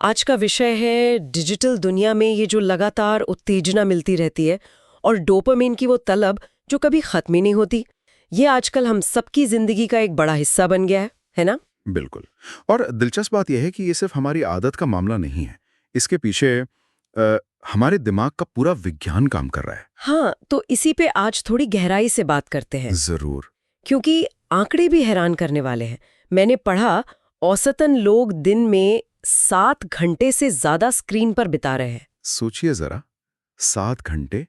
आज का विषय है डिजिटल दुनिया में ये जो लगातार उत्तेजना मिलती रहती है और डोपामिन की वो तलब जो कभी खत्म ही नहीं होती। ये आजकल हम सबकी जिंदगी का एक बड़ा हिस्सा बन गया है ना? बिल्कुल। और दिलचस्प बात यह है कि ये सिर्फ हमारी आदत का मामला नहीं है। इसके पीछे हमारे दिमाग का पूरा विज्ञान काम कर रहा है। हाँ, तो इसी पे आज थोड़ी गहराई से बात करते हैं, जरूर। क्योंकि आंकड़े भी हैरान करने वाले हैं। मैंने पढ़ा औसतन लोग दिन में 7 घंटे से ज्यादा स्क्रीन पर बिता रहे हैं। सोचिए जरा, 7 घंटे!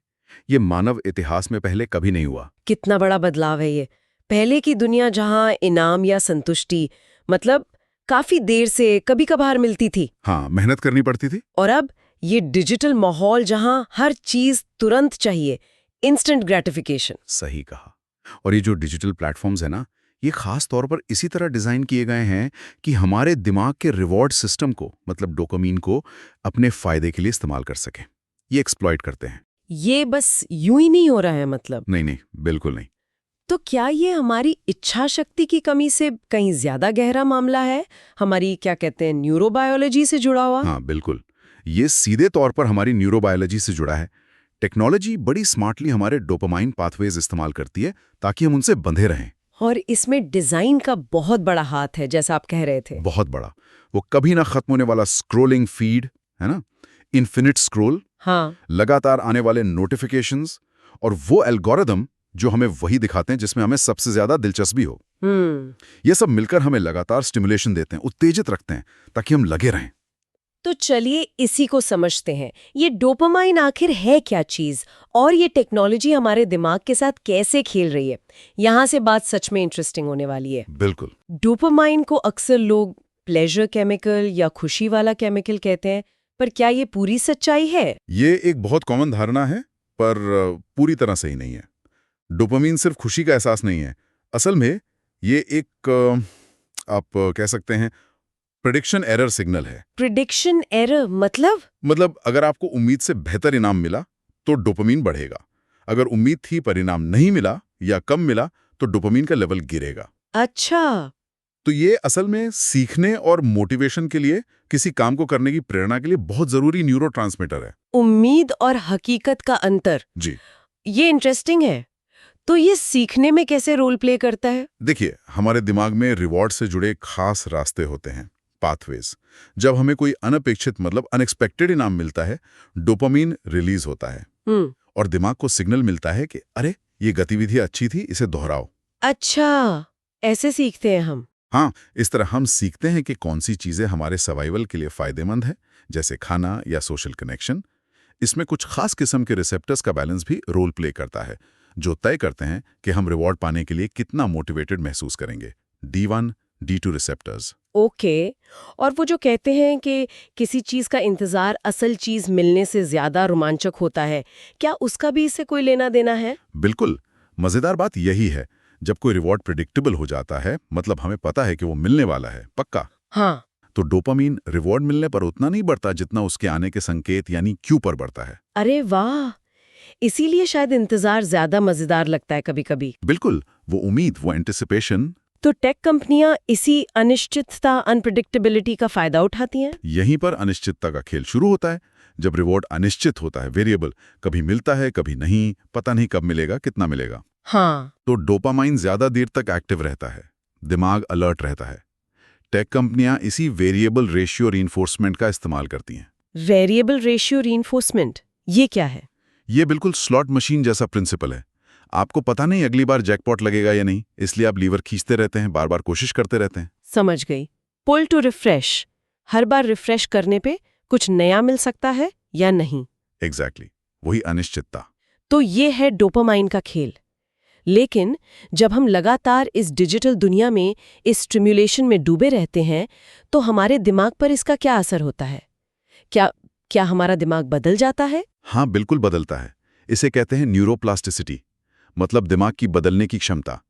ये मानव इतिहास में पहले कभी नहीं हुआ। कितना बड़ा बदलाव है ये। पहले की दुनिया जहां इनाम या संतुष्टि मतलब काफी देर से कभी कभार मिलती थी, हाँ, मेहनत करनी पड़ती थी। और अब ये डिजिटल माहौल जहां हर चीज तुरंत चाहिए, इंस्टेंट ग्रेटिफिकेशन। सही कहा। और ये जो डिजिटल प्लेटफॉर्म्स है ना, ये खास तौर पर इसी तरह डिजाइन किए गए हैं कि हमारे दिमाग के रिवॉर्ड सिस्टम को, मतलब डोपामीन को, अपने फायदे के लिए इस्तेमाल कर सकें। ये एक्सप्लॉइट करते हैं। ये बस यूं ही नहीं हो रहा है मतलब। नहीं नहीं, बिल्कुल नहीं। तो क्या ये हमारी इच्छा शक्ति की कमी से कहीं ज्यादा गहरा मामला है? हमारी क्या कहते हैं, न्यूरोबायोलॉजी से जुड़ा हुआ? हाँ बिल्कुल, ये सीधे तौर पर हमारी न्यूरोबायोलॉजी से जुड़ा है। टेक्नोलॉजी बड़ी स्मार्टली हमारे डोपामाइन पाथवेज इस्तेमाल करती है ताकि हम उनसे बंधे रहें। और इसमें डिजाइन का बहुत बड़ा हाथ है, जैसा आप कह रहे थे। बहुत बड़ा। वो कभी ना खत्म होने वाला स्क्रोलिंग फीड है ना, इन्फिनिट स्क्रोल, हाँ, लगातार आने वाले नोटिफिकेशंस, और वो एल्गोरिदम जो हमें वही दिखाते हैं जिसमें हमें सबसे ज्यादा दिलचस्पी हो। ये सब मिलकर हमें लगातार स्टिमुलेशन देते हैं, उत्तेजित रखते हैं ताकि हम लगे रहें। तो चलिए इसी को समझते हैं। ये डोपामाइन आखिर है क्या चीज, और ये टेक्नोलॉजी हमारे दिमाग के साथ कैसे खेल रही है? यहाँ से बात सच में इंटरेस्टिंग होने वाली है। बिल्कुल। डोपामाइन को अक्सर लोग प्लेजर केमिकल या खुशी वाला केमिकल कहते हैं, पर क्या ये पूरी सच्चाई है? ये एक बहुत कॉमन धारणा है, पर पूरी तरह सही नहीं है। डोपामीन सिर्फ खुशी का एहसास नहीं है। असल में ये एक आप कह सकते हैं प्रेडिक्शन एरर सिग्नल है। प्रिडिक्शन एरर मतलब अगर आपको उम्मीद से बेहतर इनाम मिला तो डोपामीन बढ़ेगा। अगर उम्मीद थी पर इनाम नहीं मिला या कम मिला तो डोपामीन का लेवल गिरेगा। अच्छा, तो ये असल में सीखने और मोटिवेशन के लिए, किसी काम को करने की प्रेरणा के लिए बहुत जरूरी न्यूरोट्रांसमीटर है। उम्मीद और हकीकत का अंतर। जी। ये इंटरेस्टिंग है। तो ये सीखने में कैसे रोल प्ले करता है? देखिए, हमारे दिमाग में रिवॉर्ड से जुड़े खास रास्ते होते हैं, पाथवेज। जब हमें कोई अनपेक्षित मतलब अनएक्सपेक्टेड इनाम मिलता है, डोपामीन रिलीज होता है और दिमाग को सिग्नल मिलता है कि अरे, ये गतिविधि अच्छी थी, इसे दोहराओ। अच्छा, ऐसे सीखते हैं हम। हाँ, इस तरह हम सीखते हैं कि कौन सी चीजें हमारे सर्वाइवल के लिए फायदेमंद है, जैसे खाना या सोशल कनेक्शन। इसमें कुछ खास किस्म के रिसेप्टर्स का बैलेंस भी रोल प्ले करता है, जो तय करते हैं कि हम रिवॉर्ड पाने के लिए कितना मोटिवेटेड महसूस करेंगे। D1, D2 receptors. ओके। और वो जो कहते हैं कि किसी चीज का इंतजार असल चीज मिलने से ज्यादा रोमांचक होता है, क्या उसका भी इससे कोई लेना देना है? बिल्कुल। मजेदार बात यही है, जब कोई रिवॉर्ड प्रिडिक्टेबल हो जाता है, मतलब हमें पता है कि वो मिलने वाला है, पक्का, हाँ। तो डोपामीन रिवॉर्ड मिलने पर उतना नहीं बढ़ता जितना उसके आने के संकेत यानी क्यू पर बढ़ता है। अरे वाह, इसीलिए शायद इंतजार ज्यादा मजेदार लगता है कभी-कभी। बिल्कुल, वो उम्मीद, वो एंटिसिपेशन। तो टेक कंपनियां इसी अनिश्चितता, अनप्रेडिक्टेबिलिटी का फायदा उठाती हैं। यहीं पर अनिश्चितता का खेल शुरू होता है। जब रिवॉर्ड अनिश्चित होता है, वेरिएबल, कभी मिलता है कभी नहीं, पता नहीं कब मिलेगा, कितना मिलेगा, हाँ। तो डोपामाइन ज्यादा देर तक एक्टिव रहता है, दिमाग अलर्ट रहता है। टेक कंपनियां इसी वेरिएबल रेशियो रीइंफोर्समेंट का इस्तेमाल करती हैं। वेरिएबल रेशियो रीइंफोर्समेंट, ये क्या है? ये बिल्कुल स्लॉट मशीन जैसा प्रिंसिपल है। आपको पता नहीं अगली बार जैकपॉट लगेगा या नहीं, इसलिए आप लीवर खींचते रहते हैं, बार बार कोशिश करते रहते हैं। समझ गई। पुल टू रिफ्रेश, हर बार रिफ्रेश करने पे कुछ नया मिल सकता है या नहीं। एग्जैक्टली, वही अनिश्चितता। तो ये है डोपामाइन का खेल। लेकिन जब हम लगातार इस डिजिटल दुनिया में, इस स्टिम्युलेशन में डूबे रहते हैं, तो हमारे दिमाग पर इसका क्या असर होता है? क्या क्या हमारा दिमाग बदल जाता है? हाँ, बिल्कुल बदलता है। इसे कहते हैं न्यूरोप्लास्टिसिटी, मतलब दिमाग की बदलने की क्षमता।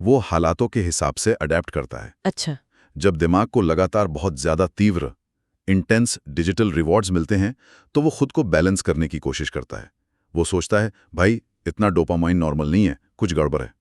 वो हालातों के हिसाब से अडेप्ट करता है। अच्छा। जब दिमाग को लगातार बहुत ज्यादा तीव्र, इंटेंस डिजिटल रिवॉर्ड्स मिलते हैं, तो वो खुद को बैलेंस करने की कोशिश करता है। वो सोचता है, भाई इतना डोपामाइन नॉर्मल नहीं है, कुछ गड़बड़ है।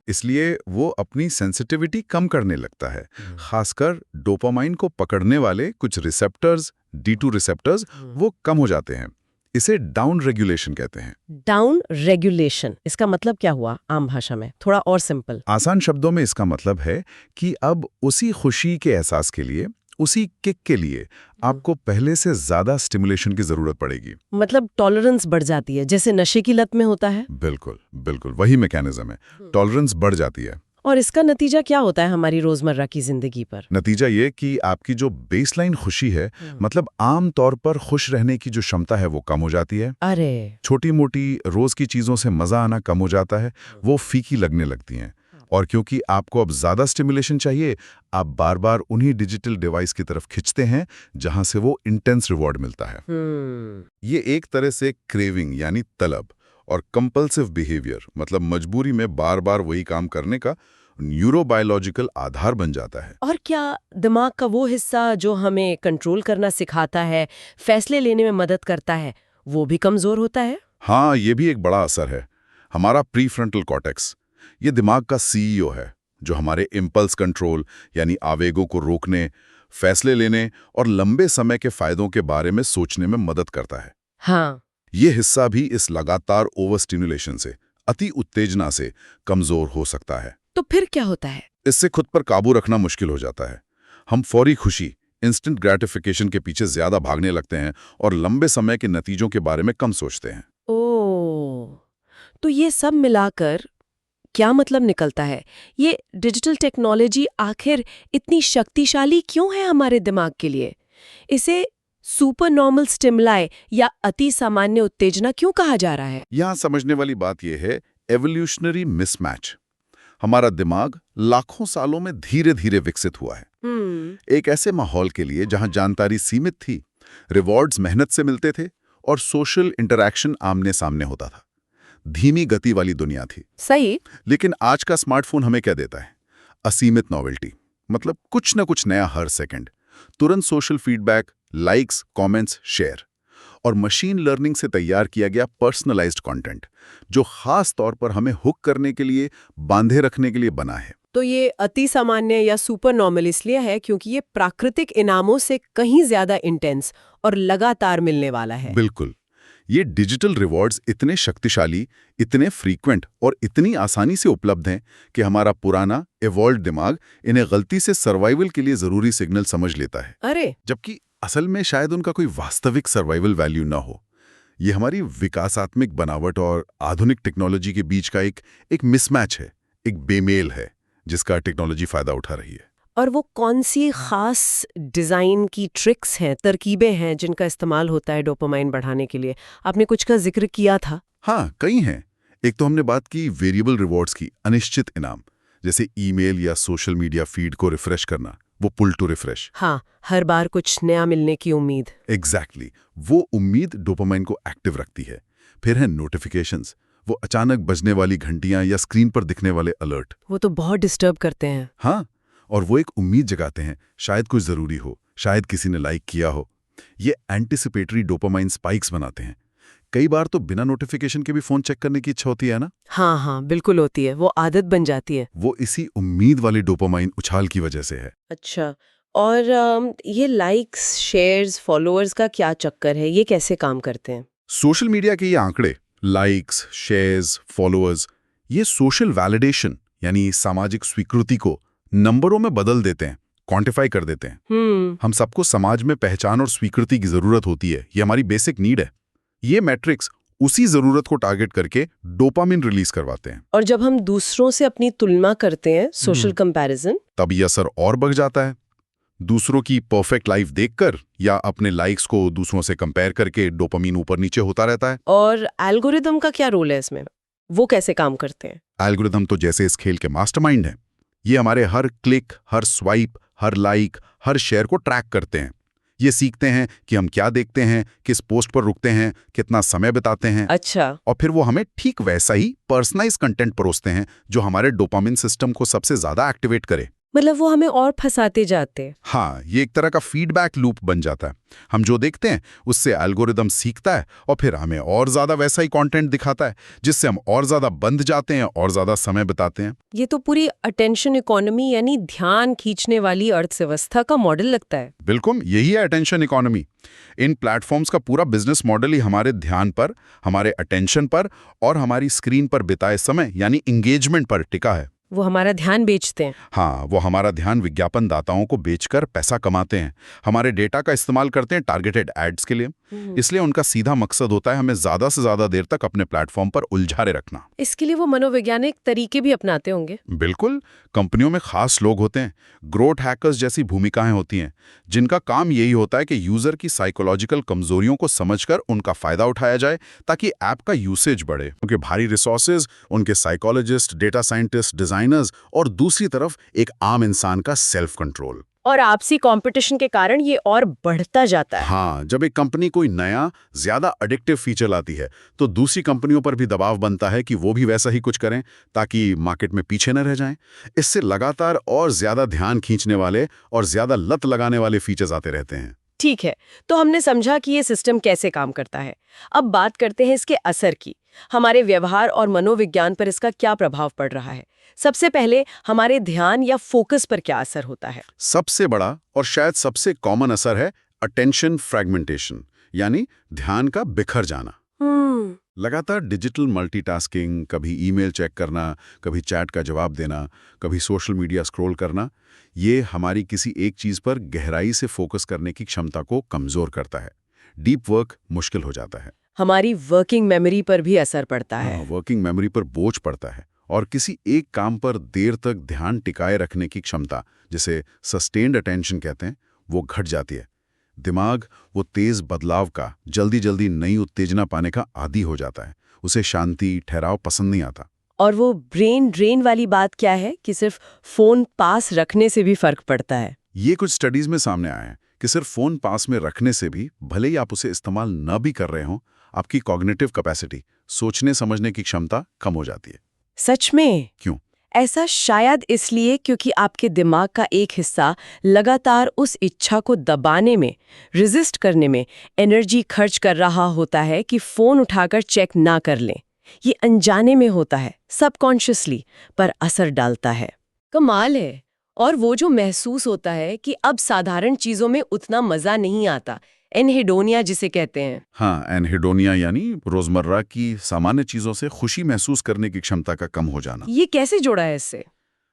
इसलिए वो अपनी सेंसिटिविटी कम करने लगता है। खासकर डोपामाइन को पकड़ने वाले कुछ रिसेप्टर्स, D2 रिसेप्टर्स, वो कम हो जाते हैं। इसे डाउन रेगुलेशन कहते हैं। डाउन रेगुलेशन, इसका मतलब क्या हुआ आम भाषा में, थोड़ा और सिंपल? आसान शब्दों में इसका मतलब है कि अब उसी खुशी के एहसास के लिए, उसी किक के लिए आपको पहले से ज्यादा स्टिमुलेशन की जरूरत पड़ेगी। मतलब टॉलरेंस बढ़ जाती है, जैसे नशे की लत में होता है। बिल्कुल बिल्कुल वही मैकेनिज्म है। टॉलरेंस बढ़ जाती है। और इसका नतीजा क्या होता है हमारी रोजमर्रा की जिंदगी पर? नतीजा ये कि आपकी जो बेसलाइन खुशी है, मतलब आम तौर पर खुश रहने की जो क्षमता है, वो कम हो जाती है। अरे, छोटी मोटी रोज की चीजों से मजा आना कम हो जाता है, वो फीकी लगने लगती हैं। और क्योंकि आपको अब ज्यादा स्टिमुलेशन चाहिए, आप बार बार उन्हीं डिजिटल डिवाइस की तरफ खिंचते हैं जहां से वो इंटेंस रिवॉर्ड मिलता है। ये एक तरह से क्रेविंग यानी तलब और कंपल्सिव बिहेवियर, मतलब मजबूरी में बार बार वही काम करने का न्यूरोबायोलॉजिकल आधार बन जाता है। और क्या दिमाग का वो हिस्सा जो हमें कंट्रोल करना सिखाता है, फैसले लेने में मदद करता है, वो भी कमजोर होता है? हाँ, ये भी एक बड़ा असर है। हमारा प्रीफ्रंटल कॉर्टेक्स, ये दिमाग का CEO है, जो हमारे इम्पल्स कंट्रोल यानी आवेगों को रोकने, फैसले लेने और लंबे समय के फायदों के बारे में सोचने में मदद करता है। हाँ। ये हिस्सा भी इस लगातार ओवर स्टिमुलेशन से, अति उत्तेजना से कमजोर हो सकता है। तो फिर क्या होता है? इससे खुद पर काबू रखना मुश्किल हो जाता है। हम फौरी खुशी, इंस्टेंट ग्रेटिफिकेशन के पीछे ज्यादा भागने लगते हैं और लंबे समय के नतीजों के बारे में कम सोचते हैं। ओह, तो ये सब मिलाकर क्या मतलब निकलता है? ये डिजिटल टेक्नोलॉजी आखिर इतनी शक्तिशाली क्यों है हमारे दिमाग के लिए? इसे सुपर नॉर्मल स्टिमुलाई या अति सामान्य उत्तेजना क्यों कहा जा रहा है? यहां समझने वाली बात यह है एवोल्यूशनरी मिसमैच। हमारा दिमाग लाखों सालों में धीरे धीरे विकसित हुआ है एक ऐसे माहौल के लिए जहां जानकारी सीमित थी, रिवॉर्ड्स मेहनत से मिलते थे और सोशल इंटरैक्शन आमने सामने होता था। धीमी गति वाली दुनिया थी। सही। लेकिन आज का स्मार्टफोन हमें क्या देता है? असीमित नॉवेल्टी, मतलब कुछ न कुछ नया हर सेकंड, तुरंत social feedback, likes, comments, share और मशीन लर्निंग से तैयार किया गया पर्सनलाइज्ड कंटेंट, जो खास तौर पर हमें हुक करने के लिए, बांधे रखने के लिए बना है। तो ये अति सामान्य या सुपर नॉर्मल इसलिए है क्योंकि ये प्राकृतिक इनामों से कहीं ज्यादा इंटेंस और लगातार मिलने वाला है। बिल्कुल। ये डिजिटल रिवॉर्ड्स इतने शक्तिशाली, इतने फ्रीक्वेंट और इतनी आसानी से उपलब्ध हैं कि हमारा पुराना एवॉल्व्ड दिमाग इन्हें गलती से सर्वाइवल के लिए जरूरी सिग्नल समझ लेता है। अरे, जबकि असल में शायद उनका कोई वास्तविक सर्वाइवल वैल्यू ना हो। ये हमारी विकासात्मक बनावट और आधुनिक टेक्नोलॉजी के बीच का एक मिसमैच है, एक बेमेल है, जिसका टेक्नोलॉजी फायदा उठा रही है। और वो कौन सी खास डिजाइन की ट्रिक्स हैं, तरकीबें हैं जिनका इस्तेमाल होता है डोपामाइन बढ़ाने के लिए? आपने कुछ का जिक्र किया था। हाँ, कई हैं। एक तो हमने बात की वेरिएबल रिवॉर्ड्स की, अनिश्चित इनाम, जैसे ईमेल या सोशल मीडिया फीड को रिफ्रेश करना, वो पुल टू रिफ्रेश। हाँ, हर बार कुछ नया मिलने की उम्मीद। एग्जैक्टली, वो उम्मीद डोपामाइन को एक्टिव रखती है। फिर है नोटिफिकेशंस, वो अचानक बजने वाली घंटियां या स्क्रीन पर दिखने वाले अलर्ट। वो तो बहुत डिस्टर्ब करते हैं। हाँ, और वो एक उम्मीद जगाते हैं, शायद कुछ जरूरी हो, शायद किसी ने लाइक किया हो। ये एंटिसिपेटरी डोपामाइन स्पाइक्स बनाते हैं। कई बार तो बिना नोटिफिकेशन के भी फोन चेक करने की इच्छा होती है ना? हाँ हाँ, बिल्कुल होती है, वो आदत बन जाती है। वो इसी उम्मीद वाली डोपामाइन उछाल की वजह से है। अच्छा, और ये लाइक्स, शेयर्स, फॉलोअर्स का क्या चक्कर है? ये कैसे काम करते हैं? सोशल मीडिया के ये आंकड़े, लाइक्स, शेयर्स, फॉलोअर्स, ये सोशल वैलिडेशन यानी सामाजिक स्वीकृति को नंबरों में बदल देते हैं, क्वांटिफाई कर देते हैं। हम सबको समाज में पहचान और स्वीकृति की जरूरत होती है, ये हमारी बेसिक नीड है। ये मैट्रिक्स उसी जरूरत को टारगेट करके डोपामिन रिलीज करवाते हैं। और जब हम दूसरों से अपनी तुलना करते हैं, सोशल कंपैरिजन, तब ये असर और बढ़ जाता है। दूसरों की परफेक्ट लाइफ देखकर या अपने लाइक्स को दूसरों से कंपेयर करके डोपामिन ऊपर नीचे होता रहता है। और एल्गोरिदम का क्या रोल है इसमें? वो कैसे काम करते हैं? एल्गोरिदम तो जैसे इस खेल के मास्टरमाइंड हैं। ये हमारे हर क्लिक, हर स्वाइप, हर लाइक, हर शेयर को ट्रैक करते हैं। ये सीखते हैं कि हम क्या देखते हैं, किस पोस्ट पर रुकते हैं, कितना समय बिताते हैं। अच्छा। और फिर वो हमें ठीक वैसा ही पर्सनलाइज कंटेंट परोसते हैं जो हमारे डोपामिन सिस्टम को सबसे ज्यादा एक्टिवेट करे। मतलब वो हमें और फंसाते जाते हैं। हाँ, ये एक तरह का फीडबैक लूप बन जाता है। हम जो देखते हैं उससे एल्गोरिदम सीखता है और फिर हमें और ज्यादा वैसा ही कंटेंट दिखाता है, जिससे हम और ज्यादा बंध जाते हैं और ज्यादा समय बिताते हैं। ये तो पूरी अटेंशन इकोनॉमी यानी ध्यान खींचने वाली अर्थव्यवस्था का मॉडल लगता है। बिल्कुल, यही है अटेंशन इकोनॉमी। इन प्लेटफॉर्म्स का पूरा बिजनेस मॉडल ही हमारे ध्यान पर, हमारे अटेंशन पर और हमारी स्क्रीन पर बिताए समय यानी एंगेजमेंट पर टिका है। वो हमारा ध्यान बेचते हैं। हाँ, वो हमारा ध्यान विज्ञापन दाताओं को बेचकर पैसा कमाते हैं। हमारे डेटा का इस्तेमाल करते हैं टारगेटेड एड्स के लिए। इसलिए उनका सीधा मकसद होता है हमें ज्यादा से ज्यादा देर तक अपने प्लेटफॉर्म पर उलझारे रखना। इसके लिए वो मनोवैज्ञानिक तरीके भी अपनाते होंगे। बिल्कुल, कंपनियों में खास लोग होते हैं, ग्रोथ हैकर्स जैसी भूमिकाएं होती हैं, जिनका काम यही होता है कि यूजर की साइकोलॉजिकल कमजोरियों को समझकर उनका फायदा उठाया जाए ताकि ऐप का यूसेज बढ़े। उनके भारी रिसोर्सेज, उनके साइकोलॉजिस्ट, डेटा साइंटिस्ट, डिजाइनर्स और दूसरी तरफ एक आम इंसान का सेल्फ कंट्रोल। और आपसी कंपटीशन के कारण ये और बढ़ता जाता है। हाँ, जब एक कंपनी कोई नया ज्यादा एडिक्टिव फीचर लाती है तो दूसरी कंपनियों पर भी दबाव बनता है कि वो भी वैसा ही कुछ करें ताकि मार्केट में पीछे न रह जाएं। इससे लगातार और ज्यादा ध्यान खींचने वाले और ज्यादा लत लगाने वाले फीचर्स आते रहते हैं। ठीक है, तो हमने समझा कि ये सिस्टम कैसे काम करता है। अब बात करते हैं इसके असर की। हमारे व्यवहार और मनोविज्ञान पर इसका क्या प्रभाव पड़ रहा है। सबसे पहले हमारे ध्यान या फोकस पर क्या असर होता है। सबसे बड़ा और शायद सबसे कॉमन असर है अटेंशन फ्रैगमेंटेशन, यानी ध्यान का बिखर जाना। लगातार डिजिटल मल्टीटास्किंग, कभी ईमेल चेक करना, कभी चैट का जवाब देना, कभी सोशल मीडिया स्क्रॉल करना, ये हमारी किसी एक चीज पर गहराई से फोकस करने की क्षमता को कमजोर करता है। डीप वर्क मुश्किल हो जाता है। हमारी वर्किंग मेमोरी पर भी असर पड़ता है। वर्किंग मेमोरी पर बोझ पड़ता है और किसी एक काम पर देर तक ध्यान टिकाए रखने की क्षमता, जिसे सस्टेन्ड अटेंशन कहते हैं, वो घट जाती है। दिमाग वो तेज बदलाव का, जल्दी जल्दी नई उत्तेजना पाने का आदी हो जाता है। उसे शांति, ठहराव पसंद नहीं आता। और वो ब्रेन ड्रेन वाली बात क्या है कि सिर्फ फोन पास रखने से भी फर्क पड़ता है। ये कुछ स्टडीज में सामने आया है कि सिर्फ फोन पास में रखने से भी, भले ही आप उसे इस्तेमाल न भी कर रहे हों, आपकी कॉग्निटिव कैपेसिटी, सोचने समझने की क्षमता कम हो जाती है। सच में? क्यों? ऐसा शायद इसलिए क्योंकि आपके दिमाग का एक हिस्सा लगातार उस इच्छा को दबाने में, रेजिस्ट करने में एनर्जी खर्च कर रहा होता है कि फोन उठाकर चेक ना कर लें। ये अनजाने में होता है, सबकॉन्शियसली, पर असर डालता है। कमाल है। और वो जो महसूस होता है कि अब साधारण चीजों में उतना मजा नहीं आता, एनहेडोनिया जिसे कहते हैं। हाँ, एनहेडोनिया यानी रोजमर्रा की सामान्य चीजों से खुशी महसूस करने की क्षमता का कम हो जाना। ये कैसे जोड़ा है इससे?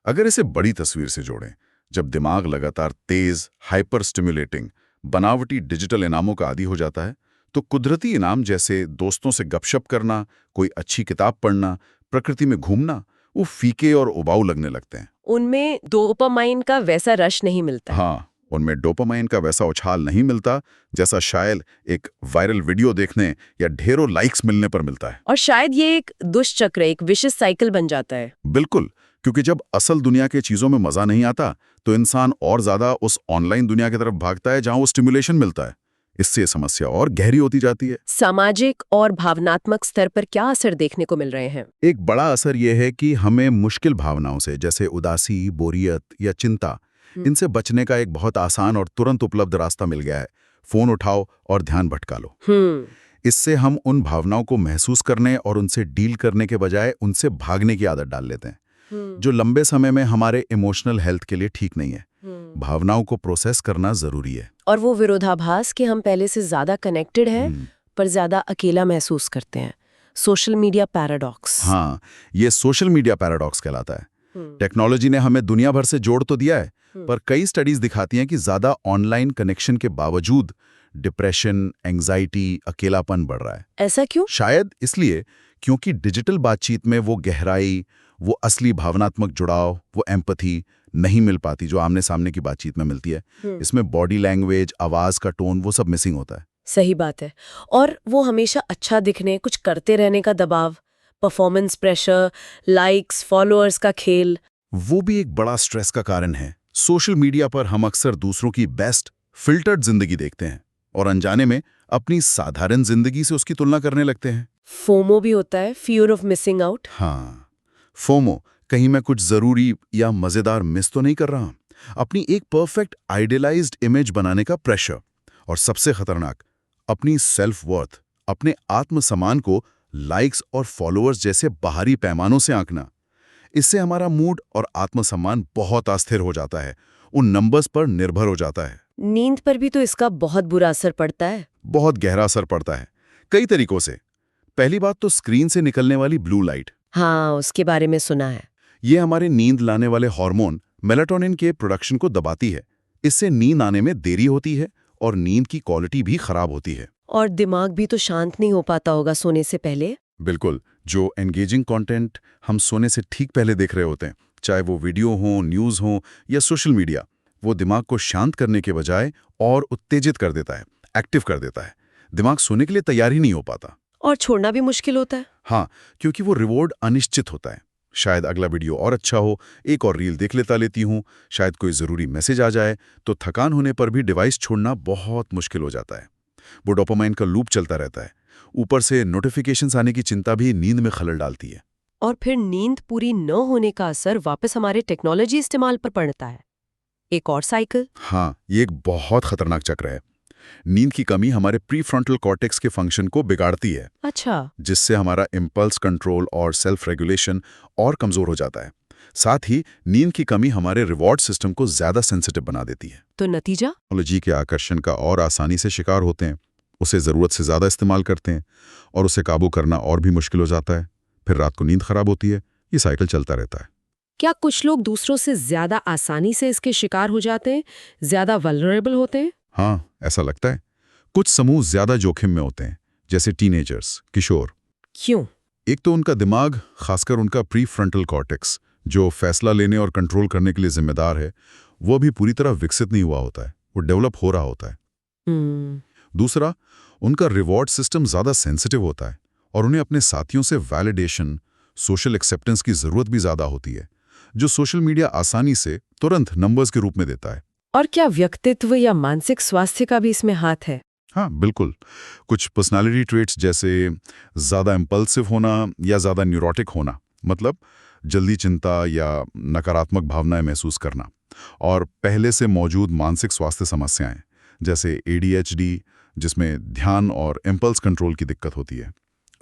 अगर इसे बड़ी तस्वीर से जोड़ें, जब दिमाग लगातार तेज, हाइपर स्टिमुलेटिंग, बनावटी डिजिटल इनामों का आदी हो जाता है, तो कुदरती इनाम जैसे दोस्तों से गपशप करना, कोई अच्छी किताब पढ़ना, प्रकृति में घूमना, वो फीके और उबाऊ लगने लगते हैं। उनमें डोपामाइन का वैसा रश नहीं मिलता। हाँ, उनमें डोपामाइन का वैसा उछाल नहीं मिलता जैसा शायद एक वायरल वीडियो देखने या ढेरों लाइक्स मिलने पर मिलता है। और शायद ये एक दुष्चक्र, एक विशिष्ट साइकिल बन जाता है। बिल्कुल, क्योंकि जब असल दुनिया के चीजों में मजा नहीं आता तो इंसान और ज्यादा उस ऑनलाइन दुनिया की तरफ भागता है जहां वो स्टिमुलेशन मिलता है। इससे समस्या और गहरी होती जाती है। सामाजिक और भावनात्मक स्तर पर क्या असर देखने को मिल रहे हैं? एक बड़ा असर यह है कि हमें मुश्किल भावनाओं से, जैसे उदासी, बोरियत या चिंता, इनसे बचने का एक बहुत आसान और तुरंत उपलब्ध रास्ता मिल गया है। फोन उठाओ और ध्यान भटका लो। इससे हम उन भावनाओं को महसूस करने और उनसे डील करने के बजाय उनसे भागने की आदत डाल लेते हैं, जो लंबे समय में हमारे इमोशनल हेल्थ के लिए ठीक नहीं है। भावनाओं को प्रोसेस करना जरूरी है। और वो विरोधाभास कि हम पहले से ज्यादा कनेक्टेड हैं पर ज्यादा अकेला महसूस करते हैं, सोशल मीडिया पैराडॉक्स। हाँ, ये सोशल मीडिया पैराडॉक्स कहलाता है। टेक्नोलॉजी ने हमें दुनिया भर से जोड़ तो दिया है, पर कई स्टडीज दिखाती हैं कि ज्यादा ऑनलाइन कनेक्शन के बावजूद डिप्रेशन, एंजाइटी, अकेलापन बढ़ रहा है। ऐसा क्यों? शायद इसलिए क्योंकि डिजिटल बातचीत में वो गहराई, वो असली भावनात्मक जुड़ाव, वो एम्पैथी नहीं मिल पाती जो आमने सामने की बातचीत में मिलती है। इसमें बॉडी लैंग्वेज, आवाज का टोन, वो सब मिसिंग होता है। सही बात है। और वो हमेशा अच्छा दिखने, कुछ करते रहने का दबाव, परफॉर्मेंस प्रेशर, लाइक्स, फॉलोअर्स का खेल, वो भी एक बड़ा स्ट्रेस का कारण है। सोशल मीडिया पर हम अक्सर दूसरों की बेस्ट फिल्टर्ड जिंदगी देखते हैं और अनजाने में अपनी साधारण जिंदगी से उसकी तुलना करने लगते हैं। फोमो भी होता है, फियर ऑफ मिसिंग आउट। हाँ, फोमो कहीं मैं कुछ जरूरी या मजेदार मिस तो नहीं कर रहा? अपनी एक परफेक्ट आइडियलाइज्ड इमेज बनाने का प्रेशर। और सबसे खतरनाक, अपनी सेल्फ वर्थ, अपने आत्मसम्मान को लाइक्स और फॉलोअर्स जैसे बाहरी पैमानों से आंकना। इससे हमारा मूड और आत्मसम्मान बहुत अस्थिर हो जाता है, उन नंबर्स पर निर्भर हो जाता है। नींद पर भी तो इसका बहुत बुरा असर पड़ता है। बहुत गहरा असर पड़ता है, कई तरीकों से। पहली बात तो स्क्रीन से निकलने वाली ब्लू लाइट। हाँ, उसके बारे में सुना है। ये हमारे नींद लाने वाले हार्मोन मेलाटोनिन के प्रोडक्शन को दबाती है। इससे नींद आने में देरी होती है और नींद की क्वालिटी भी खराब होती है। और दिमाग भी तो शांत नहीं हो पाता होगा सोने से पहले। बिल्कुल, जो एंगेजिंग कंटेंट हम सोने से ठीक पहले देख रहे होते हैं, चाहे वो वीडियो हो, न्यूज़ हो या सोशल मीडिया, वो दिमाग को शांत करने के बजाय और उत्तेजित कर देता है, एक्टिव कर देता है। दिमाग सोने के लिए तैयार ही नहीं हो पाता। और छोड़ना भी मुश्किल होता है। हाँ, क्योंकि वो रिवॉर्ड अनिश्चित होता है। शायद अगला वीडियो और अच्छा हो, एक और रील देख लेती हूँ, शायद कोई ज़रूरी मैसेज आ जाए, तो थकान होने पर भी डिवाइस छोड़ना बहुत मुश्किल हो जाता है। वो डोपामाइन का लूप चलता रहता है। ऊपर से नोटिफिकेशंस आने की चिंता भी नींद में खलल डालती है। और फिर नींद पूरी न होने का असर वापस हमारे टेक्नोलॉजी इस्तेमाल पर पड़ता है। एक और साइकिल। हाँ, ये एक बहुत खतरनाक चक्र है। नींद की कमी हमारे प्रीफ्रंटल कॉर्टेक्स के फंक्शन को बिगाड़ती है। अच्छा। जिससे हमारा इम्पल्स कंट्रोल और सेल्फ रेगुलेशन और कमजोर हो जाता है। साथ ही नींद की कमी हमारे रिवॉर्ड सिस्टम को ज्यादा सेंसिटिव बना देती है। तो नतीजा? टेक्नोलॉजी के आकर्षण का और आसानी से शिकार होते हैं, उसे जरूरत से ज्यादा इस्तेमाल करते हैं और उसे काबू करना और भी मुश्किल हो जाता है। फिर रात को नींद खराब होती है। ये साइकिल चलता रहता है। क्या कुछ लोग दूसरों से ज्यादा आसानी से इसके शिकार हो जाते हैं, ज्यादा वल्नरेबल होते हैं? हाँ, ऐसा लगता है। कुछ समूह ज्यादा जोखिम में होते हैं, जैसे टीनेजर्स, किशोर। क्यों? एक तो उनका दिमाग, खासकर उनका प्रीफ्रंटल कॉर्टेक्स, जो फैसला लेने और कंट्रोल करने के लिए जिम्मेदार है, वो भी पूरी तरह विकसित नहीं हुआ होता है, वो डेवलप हो रहा होता है। दूसरा, उनका रिवॉर्ड सिस्टम ज्यादा सेंसिटिव होता है और उन्हें अपने साथियों से वैलिडेशन, सोशल एक्सेप्टेंस की जरूरत भी ज्यादा होती है, जो सोशल मीडिया आसानी से तुरंत नंबर्स के रूप में देता है। और क्या व्यक्तित्व या मानसिक स्वास्थ्य का भी इसमें हाथ है? हाँ, बिल्कुल। कुछ पर्सनालिटी ट्रेट्स जैसे ज़्यादा इम्पल्सिव होना या ज़्यादा न्यूरोटिक होना, मतलब जल्दी चिंता या नकारात्मक भावनाएं महसूस करना, और पहले से मौजूद मानसिक स्वास्थ्य समस्याएं जैसे ADHD, जिसमें ध्यान और इम्पल्स कंट्रोल की दिक्कत होती है,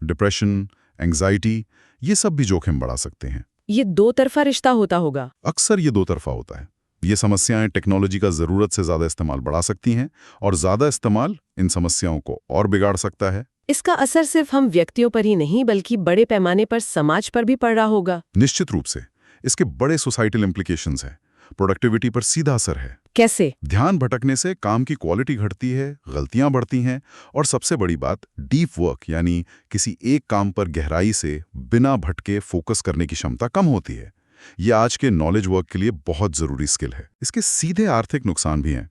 डिप्रेशन, एंग्जाइटी, ये सब भी जोखिम बढ़ा सकते हैं। ये दो तरफा रिश्ता होता होगा? अक्सर ये दो तरफा होता है। ये समस्याएं टेक्नोलॉजी का ज़रूरत से ज़्यादा इस्तेमाल बढ़ा सकती हैं और ज़्यादा इस्तेमाल इन समस्याओं को और बिगाड़ सकता है। इसका असर सिर्फ हम व्यक्तियों पर ही नहीं बल्कि बड़े पैमाने पर समाज पर भी पड़ रहा होगा। निश्चित रूप से इसके बड़े सोसाइटल इम्प्लीकेशंस हैं। प्रोडक्टिविटी पर सीधा असर है। कैसे? ध्यान भटकने से काम की क्वालिटी घटती है, गलतियां बढ़ती हैं और सबसे बड़ी बात, डीप वर्क यानी किसी एक काम पर गहराई से बिना भटके फोकस करने की क्षमता कम होती है। ये आज के नॉलेज वर्क के लिए बहुत जरूरी स्किल है। इसके सीधे आर्थिक नुकसान भी हैं।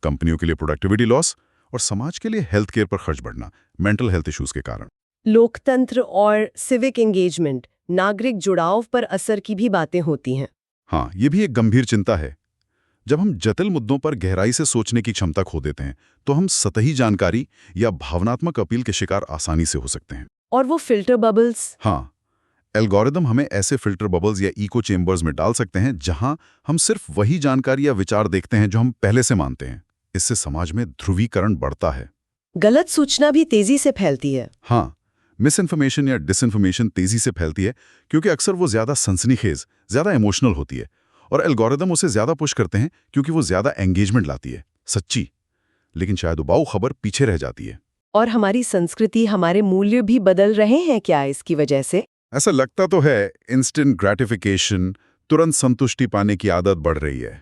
कंपनियों के लिए प्रोडक्टिविटी लॉस और समाज के लिए हेल्थ केयर पर खर्च बढ़ना, मेंटल हेल्थ इश्यूज के कारण। लोकतंत्र और सिविक एंगेजमेंट, नागरिक जुड़ाव पर असर की भी बातें होती हैं। हाँ, ये भी एक गंभीर चिंता है। जब हम जटिल मुद्दों पर गहराई से सोचने की क्षमता खो देते हैं, तो हम सतही जानकारी या भावनात्मक अपील के शिकार आसानी से हो सकते हैं। और वो फिल्टर बबल्स? हाँ, एल्गोरिदम हमें ऐसे फिल्टर बबल्स या इको चेम्बर्स में डाल सकते हैं जहां हम सिर्फ वही जानकारी या विचार देखते हैं जो हम पहले से मानते हैं। इससे समाज में ध्रुवीकरण बढ़ता है। गलत सूचना भी तेजी से फैलती है। हाँ, मिस इन्फॉर्मेशन या डिसइन्फॉर्मेशन तेजी से फैलती है क्योंकि अक्सर वो ज्यादा सनसनीखेज, ज्यादा इमोशनल होती है और एल्गोरिदम उसे ज्यादा पुश करते हैं क्योंकि वो ज्यादा एंगेजमेंट लाती है। सच्ची लेकिन शायद उबाऊ खबर पीछे रह जाती है। और हमारी संस्कृति, हमारे मूल्य भी बदल रहे हैं क्या इसकी वजह से? ऐसा लगता तो है। इंस्टेंट ग्रेटिफिकेशन, तुरंत संतुष्टि पाने की आदत बढ़ रही है।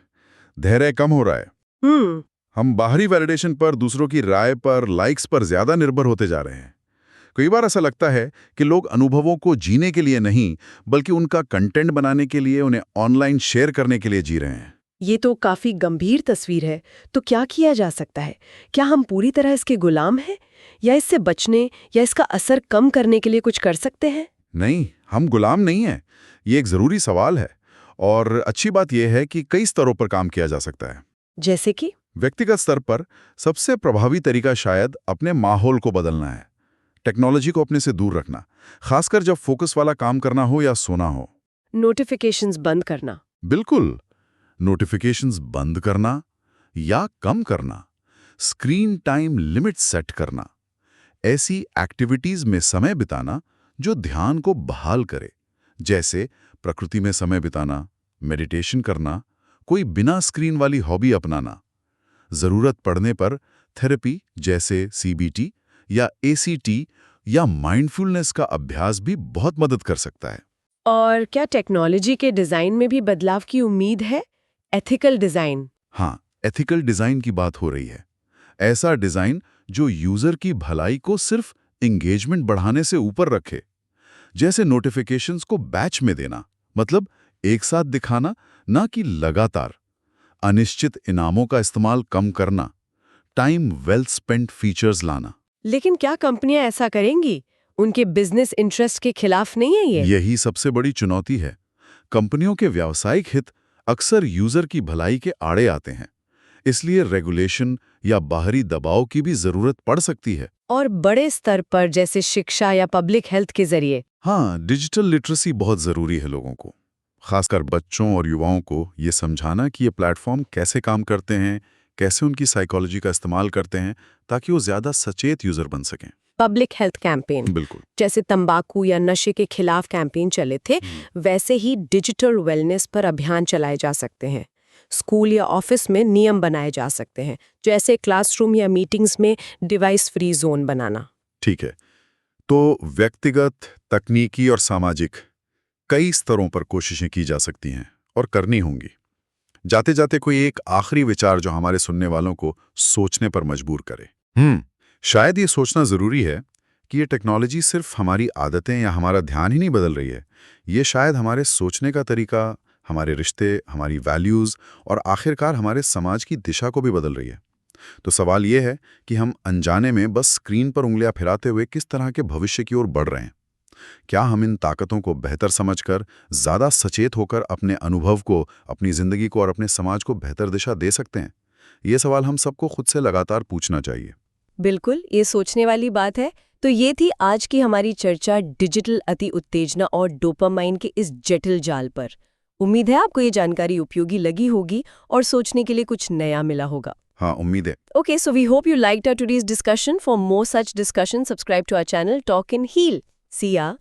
धैर्य कम हो रहा है। हम बाहरी वैलिडेशन पर, दूसरों की राय पर, लाइक्स पर ज्यादा निर्भर होते जा रहे हैं। कई बार ऐसा लगता है कि लोग अनुभवों को जीने के लिए नहीं, बल्कि उनका कंटेंट बनाने के लिए, उन्हें ऑनलाइन शेयर करने के लिए जी रहे हैं। ये तो काफी गंभीर तस्वीर है। तो क्या किया जा सकता है? क्या हम पूरी तरह इसके गुलाम हैं, या इससे बचने या इसका असर कम करने के लिए कुछ कर सकते हैं? नहीं, हम गुलाम नहीं हैं। ये एक जरूरी सवाल है और अच्छी बात यह है कि कई स्तरों पर काम किया जा सकता है। जैसे कि? व्यक्तिगत स्तर पर सबसे प्रभावी तरीका शायद अपने माहौल को बदलना है। टेक्नोलॉजी को अपने से दूर रखना, खासकर जब फोकस वाला काम करना हो या सोना हो। नोटिफिकेशंस बंद करना। बिल्कुल, नोटिफिकेशंस बंद करना या कम करना, स्क्रीन टाइम लिमिट सेट करना, ऐसी एक्टिविटीज में समय बिताना जो ध्यान को बहाल करे, जैसे प्रकृति में समय बिताना, मेडिटेशन करना, कोई बिना स्क्रीन वाली हॉबी अपनाना। जरूरत पड़ने पर थेरेपी जैसे सीबीटी या एसीटी या माइंडफुलनेस का अभ्यास भी बहुत मदद कर सकता है। और क्या टेक्नोलॉजी के डिजाइन में भी बदलाव की उम्मीद है? Ethical design. हाँ, एथिकल डिजाइन की बात हो रही है। ऐसा डिजाइन जो यूजर की भलाई को सिर्फ एंगेजमेंट बढ़ाने से ऊपर रखे, जैसे नोटिफिकेशंस को बैच में देना, मतलब एक साथ दिखाना, ना कि लगातार। अनिश्चित इनामों का इस्तेमाल कम करना, टाइम वेल स्पेंट फीचर्स लाना। लेकिन क्या कंपनियां ऐसा करेंगी? उनके बिजनेस इंटरेस्ट के खिलाफ नहीं है ये? यही सबसे बड़ी चुनौती है। कंपनियों के व्यावसायिक हित अक्सर यूजर की भलाई के आड़े आते हैं, इसलिए रेगुलेशन या बाहरी दबाव की भी जरूरत पड़ सकती है। और बड़े स्तर पर जैसे शिक्षा या पब्लिक हेल्थ के जरिए। हाँ, डिजिटल लिटरेसी बहुत जरूरी है लोगों को, खासकर बच्चों और युवाओं को ये समझाना कि ये प्लेटफॉर्म कैसे काम करते हैं, कैसे उनकी साइकोलॉजी का इस्तेमाल करते हैं, ताकि वो ज्यादा सचेत यूजर बन सकें। पब्लिक हेल्थ कैंपेन, बिल्कुल। जैसे तंबाकू या नशे के खिलाफ कैंपेन चले थे, वैसे ही डिजिटल वेलनेस पर अभियान चलाए जा सकते हैं। स्कूल या ऑफिस में नियम बनाए जा सकते हैं, जैसे क्लासरूम या मीटिंग्स में डिवाइस फ्री जोन बनाना। ठीक है, तो व्यक्तिगत, तकनीकी और सामाजिक कई स्तरों पर कोशिशें की जा सकती हैं और करनी होंगी। जाते जाते कोई एक आखिरी विचार जो हमारे सुनने वालों को सोचने पर मजबूर करे। शायद ये सोचना जरूरी है कि ये टेक्नोलॉजी सिर्फ हमारी आदतें या हमारा ध्यान ही नहीं बदल रही है, ये शायद हमारे सोचने का तरीका, हमारे रिश्ते, हमारी वैल्यूज और आखिरकार हमारे समाज की दिशा को भी बदल रही है। तो सवाल ये है कि हम अनजाने में बस स्क्रीन पर उंगलियां फिराते हुए किस तरह के भविष्य की ओर बढ़ रहे हैं। क्या हम इन ताकतों को बेहतर समझकर, ज्यादा सचेत होकर अपने अनुभव को, अपनी जिंदगी को और अपने समाज को बेहतर दिशा दे सकते हैं? ये सवाल हम सबको खुद से लगातार पूछना चाहिए। बिल्कुल, ये सोचने वाली बात है। तो ये थी आज की हमारी चर्चा डिजिटल अति उत्तेजना और डोपामाइन के इस जटिल जाल पर। उम्मीद है आपको ये जानकारी उपयोगी लगी होगी और सोचने के लिए कुछ नया मिला होगा। हाँ, उम्मीद है। Okay, so we hope you liked our today's discussion. For more such discussion, subscribe to our channel Talk and Heal. See ya.